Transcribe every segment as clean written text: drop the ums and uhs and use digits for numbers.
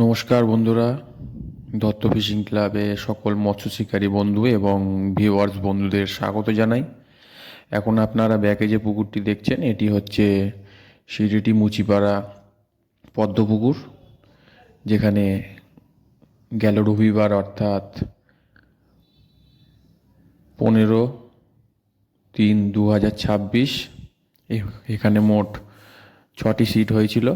নমস্কার বন্ধুরা, দত্ত ফিশিং ক্লাবে সকল মৎস্য শিকারী বন্ধু এবং ভিউয়ার্স বন্ধুদের স্বাগত জানাই। এখন আপনারা ব্যাকে যে পুকুরটি দেখছেন এটি হচ্ছে সিরিটি মুচিপাড়া পদ্মপুকুর, যেখানে গেল রবিবার অর্থাৎ 15/3/2026 এখানে মোট 6টি সিট হয়েছিল।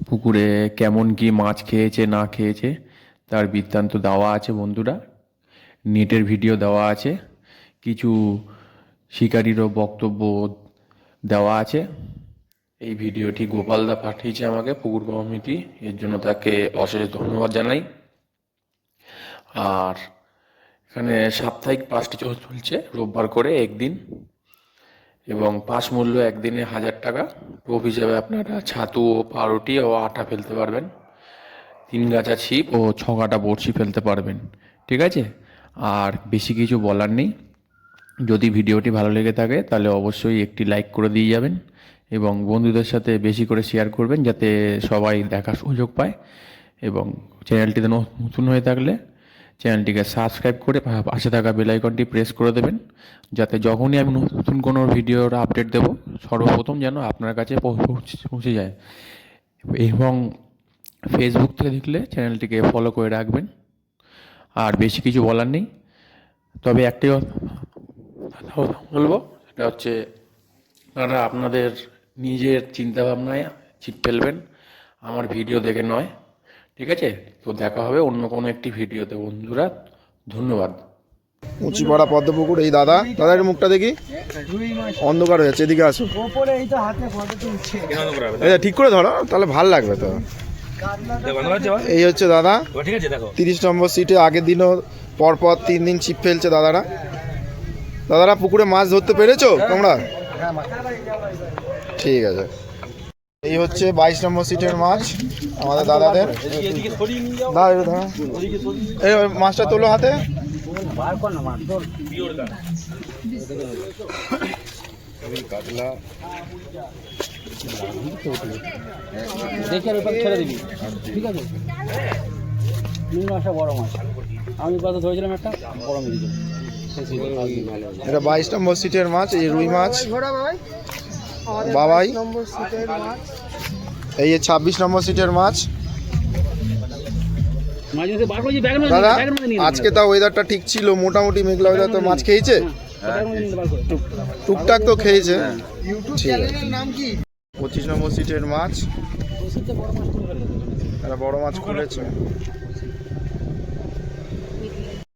পুকুরে কেমন কি মাছ খেয়েছে না খেয়েছে তার বৃত্তান্ত দেওয়া আছে বন্ধুরা, নেটের ভিডিও দেওয়া আছে, কিছু শিকারীরও বক্তব্য দেওয়া আছে। এই ভিডিওটি গোপালদা পাঠিয়েছে আমাকে, পুকুর কমিটি, এর জন্য তাকে অশেষ ধন্যবাদ জানাই। আর এখানে সাপ্তাহিক পাসটি চলছে রোববার করে একদিন, এবং পাস মূল্য একদিনে 1000 টাকা। টোপ হিসাবে আপনারা ছাতু ও পাউরুটি ও আটা ফেলতে পারবেন, 3 গাছা ছিপ ও 6 কাটা বড়শি ফেলতে পারবেন। ঠিক আছে, আর বেশি কিছু বলার নেই। যদি ভিডিওটি ভালো লেগে থাকে তাহলে অবশ্যই একটি লাইক করে দিয়ে যাবেন এবং বন্ধুদের সাথে বেশি করে শেয়ার করবেন যাতে সবাই দেখার সুযোগ পায়। এবং চ্যানেলটিতে নতুন হয়ে থাকলে চ্যানেলটিকে সাবস্ক্রাইব করে পাশে থাকা বেল আইকনটি প্রেস করে দেবেন, যাতে যখনই আমি নতুন কোনো ভিডিওর আপডেট দেব সর্বপ্রথম যেন আপনার কাছে পৌঁছে যায়। এবং ফেসবুক থেকে দেখলে চ্যানেলটিকে ফলো করে রাখবেন। আর বেশি কিছু বলার নেই, তবে একটি কথা বলবো, সেটা হচ্ছে আপনারা আপনাদের নিজের চিন্তাভাবনায় ছিপ ফেলবেন, আমার ভিডিও দেখে নয়। ঠিক আছে, তো দেখা হবে অন্য কোনো একটি ভিডিওতে বন্ধুরা। ধন্যবাদ। মুচিপাড়া পদ্মপুকুর। এই দাদার মুখটা দেখি, অন্ধকার হয়ে যাচ্ছে, এদিকে আসো। ঠিক করে ধরো, তাহলে ভাল লাগবে তো। এই হচ্ছে দাদা, 30 নম্বর সিটে। আগের দিনও পরপর 3 দিন ছিপ ফেলছে দাদারা পুকুরে মাছ ধরতে পেরেছো তোমরা? ঠিক আছে। এই হচ্ছে 22 নম্বর সিটের মাছ আমাদের দাদাদের। এই মাছটা তোলো হাতে। কাতলা ছেড়ে দিবি, ঠিক আছে? মাছটা বড় মাছ, আমি কত ধরেছিলাম একটা বড় মাছ। এটা 22 নম্বর সিটের মাছ। এই রুই মাছ বাবাই। এই 26 নম্বর সিটের মাছ দাদা। আজকে তাও ওয়েদারটা ঠিক ছিল, মোটামুটি মেঘলা ওয়েদার, তো মাছ খেয়েছে টুকটাক তো খেয়েছে। ঠিক আছে। 25 নম্বর সিটের মাছ, একটা বড় মাছ খুলেছে।